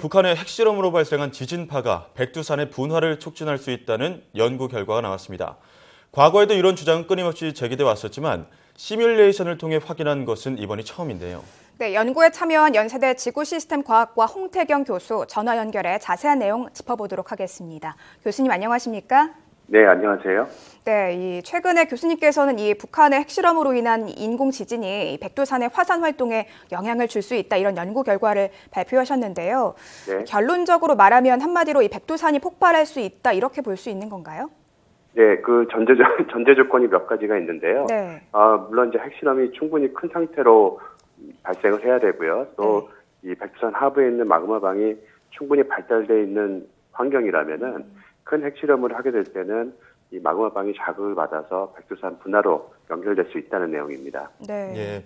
북한의 핵실험으로 발생한 지진파가 백두산의 분화를 촉진할 수 있다는 연구 결과가 나왔습니다. 과거에도 이런 주장은 끊임없이 제기돼 왔었지만 시뮬레이션을 통해 확인한 것은 이번이 처음인데요. 네, 연구에 참여한 연세대 지구시스템과학과 홍태경 교수 전화 연결해 자세한 내용 짚어보도록 하겠습니다. 교수님 안녕하십니까? 네, 안녕하세요. 네, 최근에 교수님께서는 이 북한의 핵실험으로 인한 인공 지진이 백두산의 화산 활동에 영향을 줄 수 있다 이런 연구 결과를 발표하셨는데요. 네. 결론적으로 말하면 한마디로 이 백두산이 폭발할 수 있다 이렇게 볼 수 있는 건가요? 네, 그 전제 조건이 몇 가지가 있는데요. 네. 물론 이제 핵실험이 충분히 큰 상태로 발생을 해야 되고요. 또 이 백두산 하부에 있는 마그마방이 충분히 발달되어 있는 환경이라면은 큰 핵실험을 하게 될 때는 이 마그마방이 자극을 받아서 백두산 분화로 연결될 수 있다는 내용입니다. 네. 예.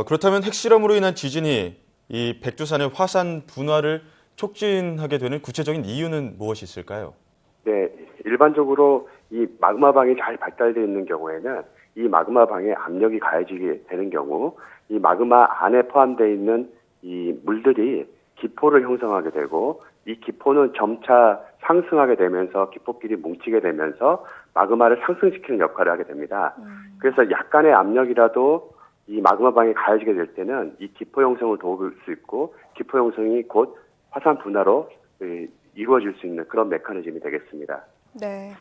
그렇다면 핵실험으로 인한 지진이 이 백두산의 화산 분화를 촉진하게 되는 구체적인 이유는 무엇이 있을까요? 네, 일반적으로 이 마그마방이 잘 발달되어 있는 경우에는 이 마그마방에 압력이 가해지게 되는 경우 이 마그마 안에 포함되어 있는 이 물들이 기포를 형성하게 되고 이 기포는 점차 상승하게 되면서 기포끼리 뭉치게 되면서 마그마를 상승시키는 역할을 하게 됩니다. 그래서 약간의 압력이라도 이 마그마방에 가해지게 될 때는 이 기포 형성을 도울 수 있고 기포 형성이 곧 화산 분화로 이루어질 수 있는 그런 메커니즘이 되겠습니다. 네.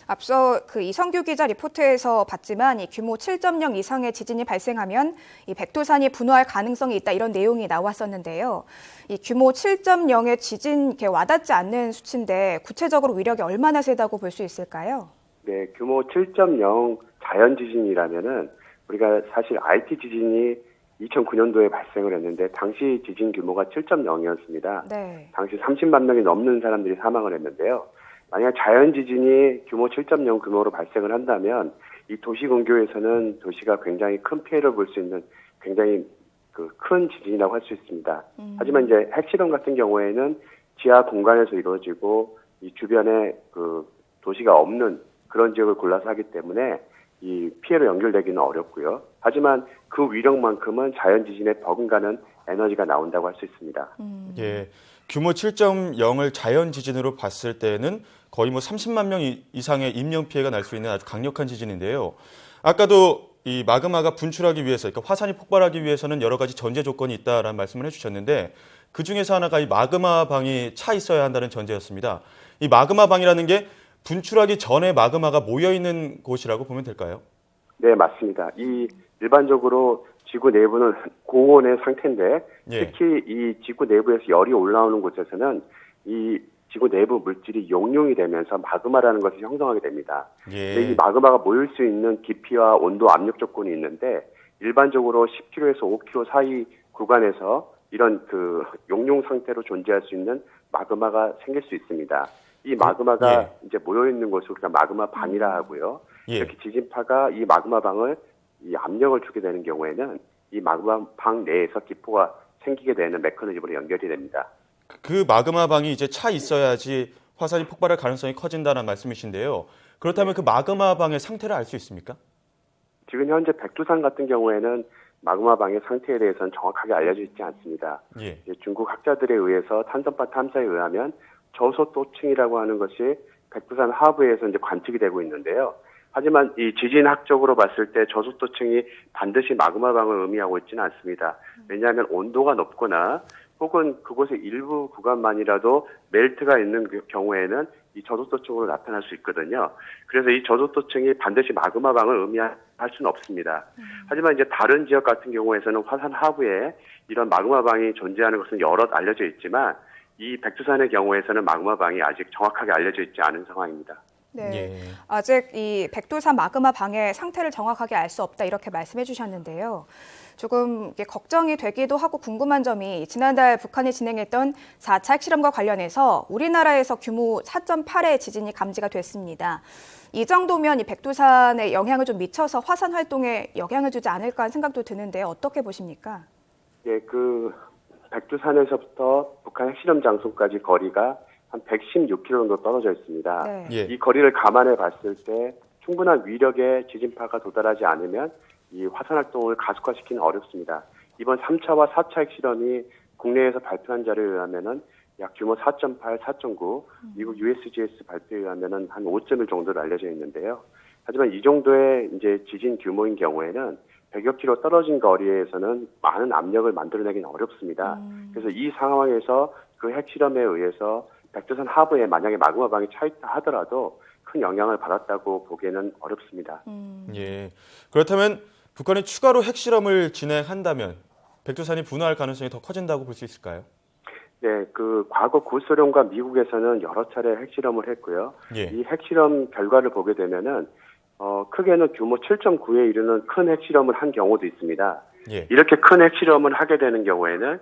앞서 그 이성규 기자 리포트에서 봤지만 이 규모 7.0 이상의 지진이 발생하면 이 백두산이 분화할 가능성이 있다 이런 내용이 나왔었는데요. 이 규모 7.0의 지진 이렇게 와닿지 않는 수치인데 구체적으로 위력이 얼마나 세다고 볼 수 있을까요? 네, 규모 7.0 자연 지진이라면은 우리가 사실 IT 지진이 2009년도에 발생을 했는데 당시 지진 규모가 7.0이었습니다. 네. 당시 30만 명이 넘는 사람들이 사망을 했는데요. 만약 자연 지진이 규모 7.0 규모로 발생을 한다면 이 도시 근교에서는 도시가 굉장히 큰 피해를 볼 수 있는 굉장히 큰 지진이라고 할 수 있습니다. 하지만 이제 핵실험 같은 경우에는 지하 공간에서 이루어지고 이 주변에 도시가 없는 그런 지역을 골라서 하기 때문에 이 피해로 연결되기는 어렵고요. 하지만 그 위력만큼은 자연 지진에 버금가는 에너지가 나온다고 할 수 있습니다. 예. 규모 7.0을 자연 지진으로 봤을 때는 거의 30만 명 이상의 인명 피해가 날 수 있는 아주 강력한 지진인데요. 아까도 이 마그마가 분출하기 위해서, 그러니까 화산이 폭발하기 위해서는 여러 가지 전제 조건이 있다라는 말씀을 해주셨는데 그 중에서 하나가 이 마그마방이 차 있어야 한다는 전제였습니다. 이 마그마방이라는 게 분출하기 전에 마그마가 모여 있는 곳이라고 보면 될까요? 네, 맞습니다. 이 일반적으로 지구 내부는 고온의 상태인데 특히 이 지구 내부에서 열이 올라오는 곳에서는 이 지구 내부 물질이 용융이 되면서 마그마라는 것을 형성하게 됩니다. 근데 이 마그마가 모일 수 있는 깊이와 온도 압력 조건이 있는데 일반적으로 10km에서 5km 사이 구간에서 이런 용융 상태로 존재할 수 있는 마그마가 생길 수 있습니다. 이 마그마가 이제 모여 있는 것을 우리가 마그마 방이라 하고요. 이렇게 지진파가 이 마그마 방을 이 압력을 주게 되는 경우에는 이 마그마 방 내에서 기포가 생기게 되는 메커니즘으로 연결이 됩니다. 그 마그마 방이 이제 차 있어야지 화산이 폭발할 가능성이 커진다는 말씀이신데요. 그렇다면 그 마그마 방의 상태를 알 수 있습니까? 지금 현재 백두산 같은 경우에는 마그마 방의 상태에 대해서는 정확하게 알려져 있지 않습니다. 중국 학자들에 의해서 탄성파 탐사에 의하면 저소토층이라고 하는 것이 백두산 하부에서 이제 관측이 되고 있는데요. 하지만 이 지진학적으로 봤을 때 저속도층이 반드시 마그마방을 의미하고 있지는 않습니다. 왜냐하면 온도가 높거나 혹은 그곳의 일부 구간만이라도 멜트가 있는 경우에는 이 저속도층으로 나타날 수 있거든요. 그래서 이 저속도층이 반드시 마그마방을 의미할 수는 없습니다. 하지만 이제 다른 지역 같은 경우에서는 화산 하부에 이런 마그마방이 존재하는 것은 여럿 알려져 있지만 이 백두산의 경우에서는 마그마방이 아직 정확하게 알려져 있지 않은 상황입니다. 네, 아직 이 백두산 마그마 방의 상태를 정확하게 알 수 없다 이렇게 말씀해 주셨는데요. 조금 걱정이 되기도 하고 궁금한 점이 지난달 북한이 진행했던 4차 핵실험과 관련해서 우리나라에서 규모 4.8의 지진이 감지가 됐습니다. 이 정도면 이 백두산에 영향을 좀 미쳐서 화산 활동에 영향을 주지 않을까 하는 생각도 드는데 어떻게 보십니까? 예, 백두산에서부터 북한 핵실험 장소까지 거리가 한 116km 정도 떨어져 있습니다. 이 거리를 감안해 봤을 때 충분한 위력의 지진파가 도달하지 않으면 이 화산 활동을 가속화시키는 어렵습니다. 이번 3차와 4차 핵실험이 국내에서 발표한 자료에 의하면은 약 규모 4.8, 4.9, 미국 USGS 발표에 의하면은 한 5.1 정도로 알려져 있는데요. 하지만 이 정도의 이제 지진 규모인 경우에는 100여 킬로 떨어진 거리에서는 많은 압력을 만들어내기는 어렵습니다. 그래서 이 상황에서 그 핵실험에 의해서 백두산 하부에 만약에 마그마방이 차 있다 하더라도 큰 영향을 받았다고 보기에는 어렵습니다. 예. 그렇다면 북한이 추가로 핵실험을 진행한다면 백두산이 분화할 가능성이 더 커진다고 볼 수 있을까요? 네, 그 과거 구소련과 미국에서는 여러 차례 핵실험을 했고요. 예. 이 핵실험 결과를 보게 되면은 크게는 규모 7.9에 이르는 큰 핵실험을 한 경우도 있습니다. 예. 이렇게 큰 핵실험을 하게 되는 경우에는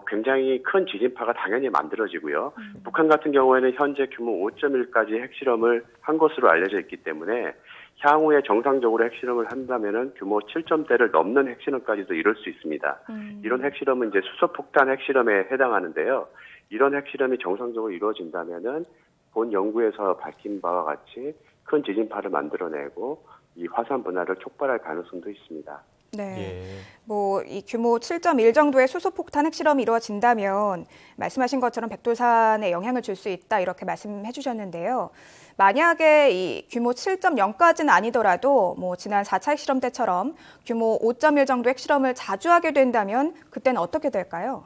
굉장히 큰 지진파가 당연히 만들어지고요. 북한 같은 경우에는 현재 규모 5.1까지 핵실험을 한 것으로 알려져 있기 때문에 향후에 정상적으로 핵실험을 한다면은 규모 7점대를 넘는 핵실험까지도 이룰 수 있습니다. 이런 핵실험은 이제 수소폭탄 핵실험에 해당하는데요. 이런 핵실험이 정상적으로 이루어진다면은 본 연구에서 밝힌 바와 같이 큰 지진파를 만들어내고 이 화산 분화를 촉발할 가능성도 있습니다. 네. 예. 뭐 이 규모 7.1 정도의 수소폭탄 핵실험이 이루어진다면 말씀하신 것처럼 백두산에 영향을 줄 수 있다 이렇게 말씀해 주셨는데요. 만약에 이 규모 7.0까지는 아니더라도 뭐 지난 4차 핵실험 때처럼 규모 5.1 정도 핵실험을 자주 하게 된다면 그때는 어떻게 될까요?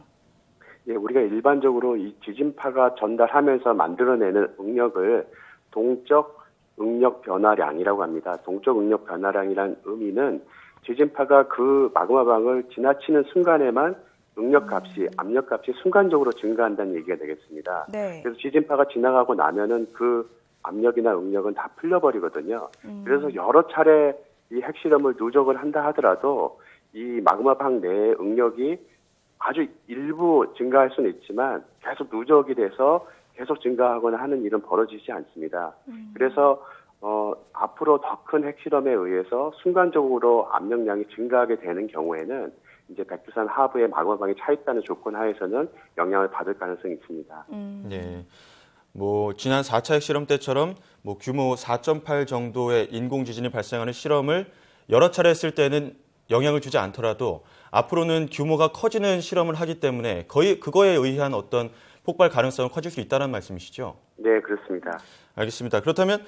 예, 우리가 일반적으로 이 지진파가 전달하면서 만들어내는 응력을 동적 응력 변화량이라고 합니다. 동적 응력 변화량이란 의미는 지진파가 그 마그마방을 지나치는 순간에만 응력값이, 압력값이 순간적으로 증가한다는 얘기가 되겠습니다. 네. 그래서 지진파가 지나가고 나면은 그 압력이나 응력은 다 풀려버리거든요. 그래서 여러 차례 이 핵실험을 누적을 한다 하더라도 이 마그마방 내의 응력이 아주 일부 증가할 수는 있지만 계속 누적이 돼서 계속 증가하거나 하는 일은 벌어지지 않습니다. 그래서 앞으로 더 큰 핵실험에 의해서 순간적으로 압력량이 증가하게 되는 경우에는 이제 백두산 하부에 마그마방이 차 있다는 조건 하에서는 영향을 받을 가능성이 있습니다. 예. 뭐 지난 4차 핵실험 때처럼 뭐 규모 4.8 정도의 인공 지진이 발생하는 실험을 여러 차례 했을 때는 영향을 주지 않더라도 앞으로는 규모가 커지는 실험을 하기 때문에 거의 그거에 의한 어떤 폭발 가능성은 커질 수 있다는 말씀이시죠? 네, 그렇습니다. 알겠습니다. 그렇다면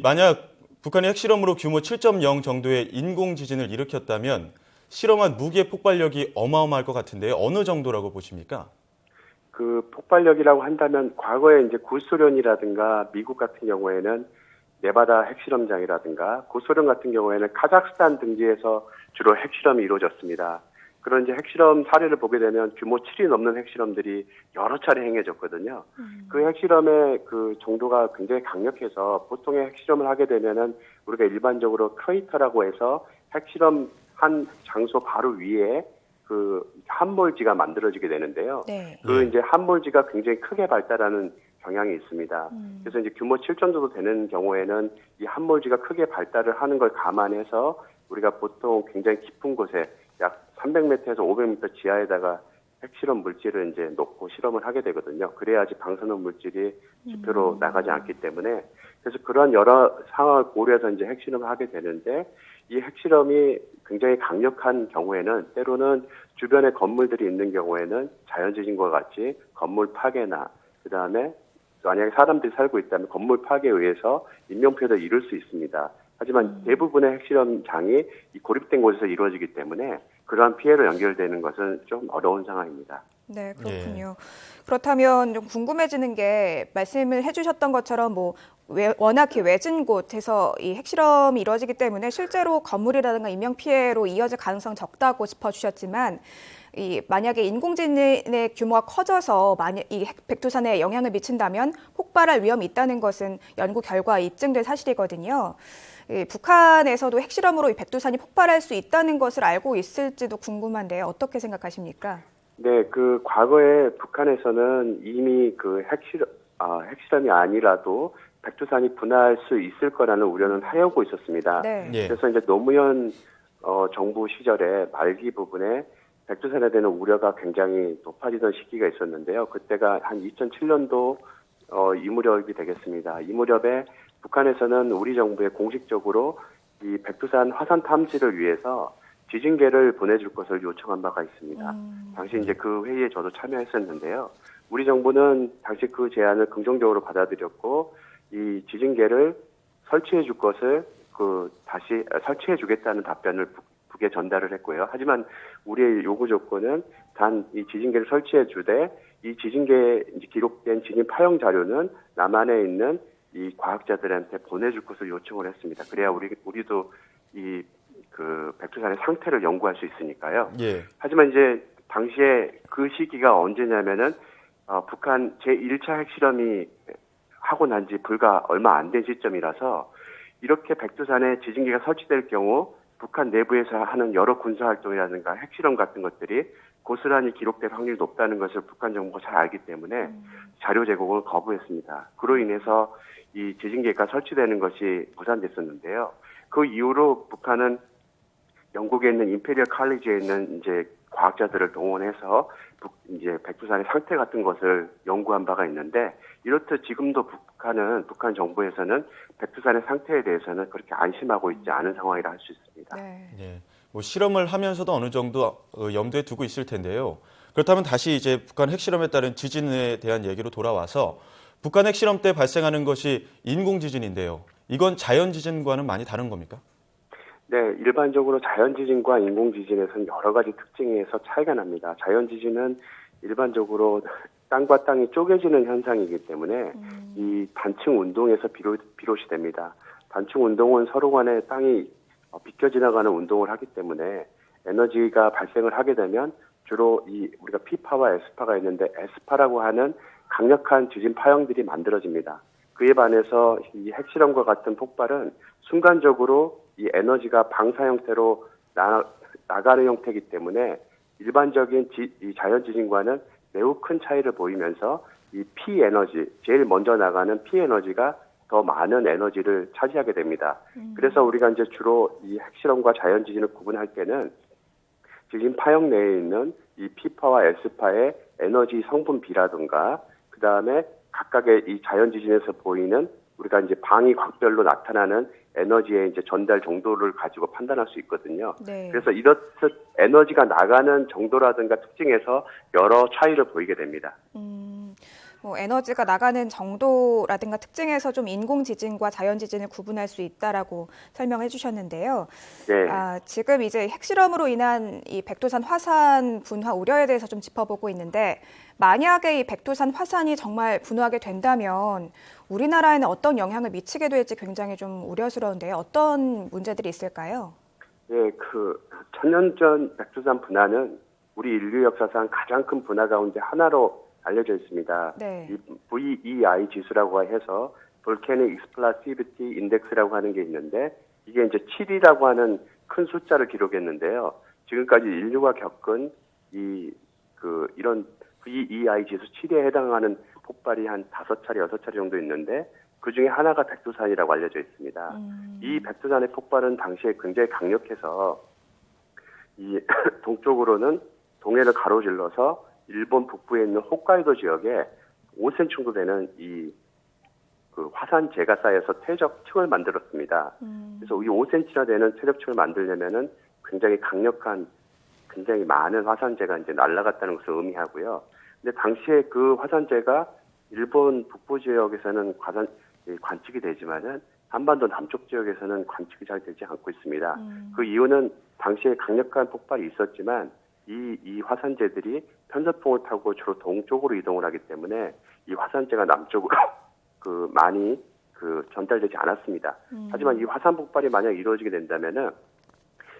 만약 북한이 핵실험으로 규모 7.0 정도의 인공 지진을 일으켰다면 실험한 무기의 폭발력이 어마어마할 것 같은데요. 어느 정도라고 보십니까? 그 폭발력이라고 한다면 과거에 이제 구소련이라든가 미국 같은 경우에는 네바다 핵실험장이라든가 구소련 같은 경우에는 카자흐스탄 등지에서 주로 핵실험이 이루어졌습니다. 그런 이제 핵실험 사례를 보게 되면 규모 7이 넘는 핵실험들이 여러 차례 행해졌거든요. 그 핵실험의 그 정도가 굉장히 강력해서 보통의 핵실험을 하게 되면은 우리가 일반적으로 크레이터라고 해서 핵실험 한 장소 바로 위에 그 함몰지가 만들어지게 되는데요. 네. 그 이제 함몰지가 굉장히 크게 발달하는 경향이 있습니다. 그래서 이제 규모 7 정도 되는 경우에는 이 함몰지가 크게 발달을 하는 걸 감안해서 우리가 보통 굉장히 깊은 곳에 약 300m에서 500m 지하에다가 핵실험 물질을 이제 놓고 실험을 하게 되거든요. 그래야지 방사능 물질이 지표로 나가지 않기 때문에 그래서 그런 여러 상황을 고려해서 이제 핵실험을 하게 되는데 이 핵실험이 굉장히 강력한 경우에는 때로는 주변에 건물들이 있는 경우에는 자연지진과 같이 건물 파괴나 그다음에 만약에 사람들이 살고 있다면 건물 파괴에 의해서 인명피해도 이룰 수 있습니다. 하지만 대부분의 핵실험장이 이 고립된 곳에서 이루어지기 때문에 그러한 피해로 연결되는 것은 좀 어려운 상황입니다. 네, 그렇군요. 그렇다면 좀 궁금해지는 게 말씀을 해주셨던 것처럼 워낙 외진 곳에서 이 핵실험이 이루어지기 때문에 실제로 건물이라든가 인명 피해로 이어질 가능성 적다고 짚어주셨지만 만약에 인공지진의 규모가 커져서 만약 이 백두산에 영향을 미친다면 폭발할 위험이 있다는 것은 연구 결과에 입증된 사실이거든요. 북한에서도 핵실험으로 이 백두산이 폭발할 수 있다는 것을 알고 있을지도 궁금한데요. 어떻게 생각하십니까? 네, 그 과거에 북한에서는 이미 그 핵실험이 아니라도 백두산이 분화할 수 있을 거라는 우려는 하여고 있었습니다. 네. 예. 그래서 이제 노무현 정부 시절에 말기 부분에 백두산에 대한 우려가 굉장히 높아지던 시기가 있었는데요. 그때가 한 2007년도 이 무렵이 되겠습니다. 이 무렵에 북한에서는 우리 정부에 공식적으로 이 백두산 화산 탐지를 위해서 지진계를 보내줄 것을 요청한 바가 있습니다. 당시 이제 그 회의에 저도 참여했었는데요. 우리 정부는 당시 그 제안을 긍정적으로 받아들였고 이 지진계를 설치해 줄 것을 다시 설치해 주겠다는 답변을 북에 전달을 했고요. 하지만 우리의 요구 조건은 단 이 지진계를 설치해 주되 이 지진계에 기록된 지진 파형 자료는 남한에 있는 이 과학자들한테 보내줄 것을 요청을 했습니다. 그래야 우리도 이 백두산의 상태를 연구할 수 있으니까요. 예. 하지만 이제 당시에 그 시기가 언제냐면은 북한 제1차 핵실험이 하고 난 지 불과 얼마 안 된 시점이라서 이렇게 백두산에 지진계가 설치될 경우 북한 내부에서 하는 여러 군사활동이라든가 핵실험 같은 것들이 고스란히 기록될 확률이 높다는 것을 북한 정부가 잘 알기 때문에 자료 제공을 거부했습니다. 그로 인해서 이 지진계가 설치되는 것이 무산됐었는데요. 그 이후로 북한은 영국에 있는 임페리얼 칼리지에 있는 이제 과학자들을 동원해서 이제 백두산의 상태 같은 것을 연구한 바가 있는데 이렇듯 지금도 북한 정부에서는 백두산의 상태에 대해서는 그렇게 안심하고 있지 않은 상황이라 할 수 있습니다. 네. 예. 뭐 실험을 하면서도 어느 정도 염두에 두고 있을 텐데요. 그렇다면 다시 이제 북한 핵실험에 따른 지진에 대한 얘기로 돌아와서 북한 핵실험 때 발생하는 것이 인공 지진인데요. 이건 자연 지진과는 많이 다른 겁니까? 네, 일반적으로 자연 지진과 인공 지진에서는 여러 가지 특징에서 차이가 납니다. 자연 지진은 일반적으로 땅과 땅이 쪼개지는 현상이기 때문에 이 단층 운동에서 비롯이 됩니다. 단층 운동은 서로 간에 땅이 비껴 지나가는 운동을 하기 때문에 에너지가 발생을 하게 되면 주로 우리가 P파와 S파가 있는데 S파라고 하는 강력한 지진 파형들이 만들어집니다. 그에 반해서 이 핵실험과 같은 폭발은 순간적으로 이 에너지가 방사 형태로 나가는 형태이기 때문에 일반적인 이 자연 지진과는 매우 큰 차이를 보이면서 이 P 에너지, 제일 먼저 나가는 P 에너지가 더 많은 에너지를 차지하게 됩니다. 그래서 우리가 이제 주로 이 핵실험과 자연 지진을 구분할 때는 지진 파형 내에 있는 이 P파와 S파의 에너지 성분비라든가 그 다음에 각각의 이 자연 지진에서 보이는 우리가 이제 방위 각별로 나타나는 에너지의 이제 전달 정도를 가지고 판단할 수 있거든요. 네. 그래서 이렇듯 에너지가 나가는 정도라든가 특징에서 여러 차이를 보이게 됩니다. 뭐 에너지가 나가는 정도라든가 특징에서 좀 인공 지진과 자연 지진을 구분할 수 있다라고 설명해 주셨는데요. 네. 지금 이제 핵실험으로 인한 이 백두산 화산 분화 우려에 대해서 좀 짚어보고 있는데 만약에 이 백두산 화산이 정말 분화하게 된다면 우리나라에는 어떤 영향을 미치게 될지 굉장히 좀 우려스러운데요. 어떤 문제들이 있을까요? 네, 1000년 전 백두산 분화는 우리 인류 역사상 가장 큰 분화 가운데 하나로 알려져 있습니다. 네. 이 VEI 지수라고 해서 Volcanic Explosivity Index라고 하는 게 있는데 이게 이제 7이라고 하는 큰 숫자를 기록했는데요. 지금까지 인류가 겪은 이런 VEI 지수 7에 해당하는 폭발이 한 5차례, 6차례 정도 있는데 그 중에 하나가 백두산이라고 알려져 있습니다. 이 백두산의 폭발은 당시에 굉장히 강력해서 이 동쪽으로는 동해를 가로질러서 일본 북부에 있는 홋카이도 지역에 5cm 정도 되는 화산재가 쌓여서 퇴적층을 만들었습니다. 그래서 이 5cm나 되는 퇴적층을 만들려면은 굉장히 강력한, 굉장히 많은 화산재가 이제 날아갔다는 것을 의미하고요. 근데 당시에 그 화산재가 일본 북부 지역에서는 관측이 되지만은 한반도 남쪽 지역에서는 관측이 잘 되지 않고 있습니다. 그 이유는 당시에 강력한 폭발이 있었지만 이 화산재들이 편서풍을 타고 주로 동쪽으로 이동을 하기 때문에 이 화산재가 남쪽으로 많이 전달되지 않았습니다. 하지만 이 화산 폭발이 만약 이루어지게 된다면은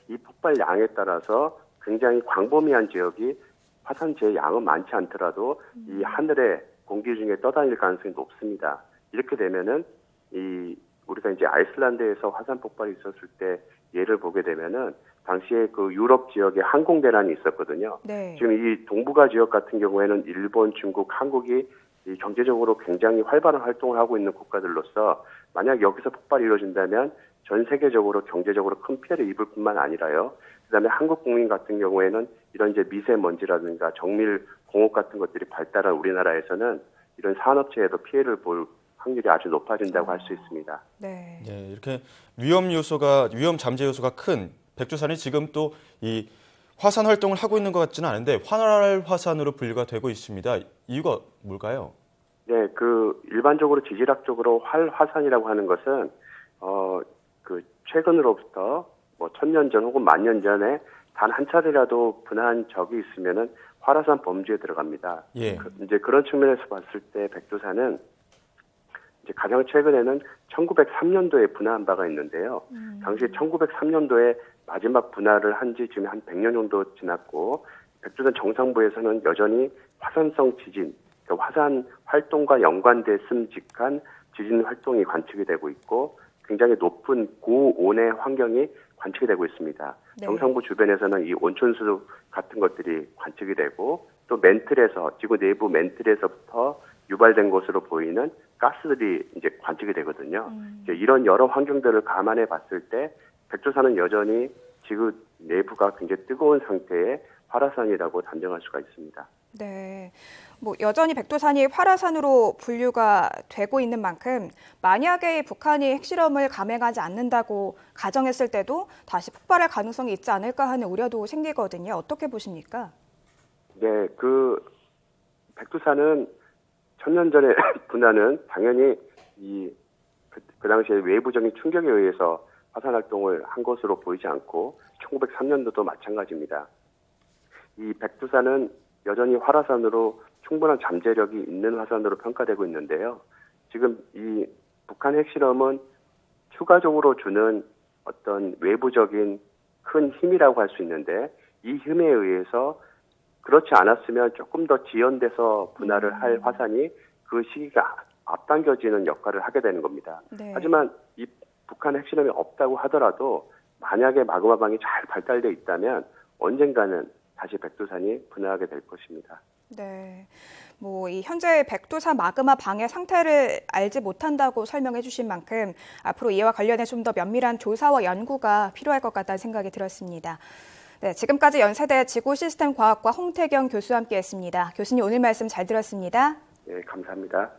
이 폭발 양에 따라서 굉장히 광범위한 지역이 화산재의 양은 많지 않더라도 이 하늘의 공기 중에 떠다닐 가능성이 높습니다. 이렇게 되면은 우리가 이제 아이슬란드에서 화산 폭발이 있었을 때 예를 보게 되면은 당시에 그 유럽 지역에 항공대란이 있었거든요. 네. 지금 이 동북아 지역 같은 경우에는 일본, 중국, 한국이 이 경제적으로 굉장히 활발한 활동을 하고 있는 국가들로서 만약 여기서 폭발이 이루어진다면 전 세계적으로 경제적으로 큰 피해를 입을 뿐만 아니라요. 그다음에 한국 국민 같은 경우에는 이런 이제 미세먼지라든가 정밀 공업 같은 것들이 발달한 우리나라에서는 이런 산업체에도 피해를 볼 확률이 아주 높아진다고 할 수 있습니다. 네. 네, 이렇게 위험 잠재 요소가 큰 백두산이 지금 또 이 화산 활동을 하고 있는 것 같지는 않은데 활 화산으로 분류가 되고 있습니다. 이유가 뭘까요? 네, 일반적으로 지질학적으로 활 화산이라고 하는 것은 최근으로부터 뭐 1000년 전 혹은 10,000년 전에 단 한 차례라도 분화한 적이 있으면은 활화산 범주에 들어갑니다. 예. 이제 그런 측면에서 봤을 때 백두산은 이제 가장 최근에는 1903년도에 분화한 바가 있는데요. 당시 1903년도에 마지막 분화를 한 지 지금 한 100년 정도 지났고, 백두산 정상부에서는 여전히 화산성 지진, 그러니까 화산 활동과 연관됐음직한 지진 활동이 관측이 되고 있고, 굉장히 높은 고온의 환경이 관측이 되고 있습니다. 네. 정상부 주변에서는 이 온천수 같은 것들이 관측이 되고, 또 멘틀에서, 지구 내부 멘틀에서부터 유발된 것으로 보이는 가스들이 이제 관측이 되거든요. 이제 이런 여러 환경들을 감안해 봤을 때 백두산은 여전히 지구 내부가 굉장히 뜨거운 상태의 활화산이라고 단정할 수가 있습니다. 네, 뭐 여전히 백두산이 활화산으로 분류가 되고 있는 만큼 만약에 북한이 핵실험을 감행하지 않는다고 가정했을 때도 다시 폭발할 가능성이 있지 않을까 하는 우려도 생기거든요. 어떻게 보십니까? 네, 백두산은 1000년 전에 분화는 당연히 그 당시에 외부적인 충격에 의해서 화산 활동을 한 것으로 보이지 않고 1903년도도 마찬가지입니다. 이 백두산은 여전히 활화산으로 충분한 잠재력이 있는 화산으로 평가되고 있는데요. 지금 이 북한 핵실험은 추가적으로 주는 어떤 외부적인 큰 힘이라고 할 수 있는데, 이 힘에 의해서 그렇지 않았으면 조금 더 지연돼서 분화를 할 화산이 그 시기가 앞당겨지는 역할을 하게 되는 겁니다. 네. 하지만 이 북한 핵실험이 없다고 하더라도 만약에 마그마방이 잘 발달돼 있다면 언젠가는 다시 백두산이 분화하게 될 것입니다. 네, 뭐 이 현재 백두산 마그마 방의 상태를 알지 못한다고 설명해 주신 만큼 앞으로 이와 관련해 좀 더 면밀한 조사와 연구가 필요할 것 같다는 생각이 들었습니다. 네, 지금까지 연세대 지구시스템과학과 홍태경 교수와 함께했습니다. 교수님 오늘 말씀 잘 들었습니다. 네, 감사합니다.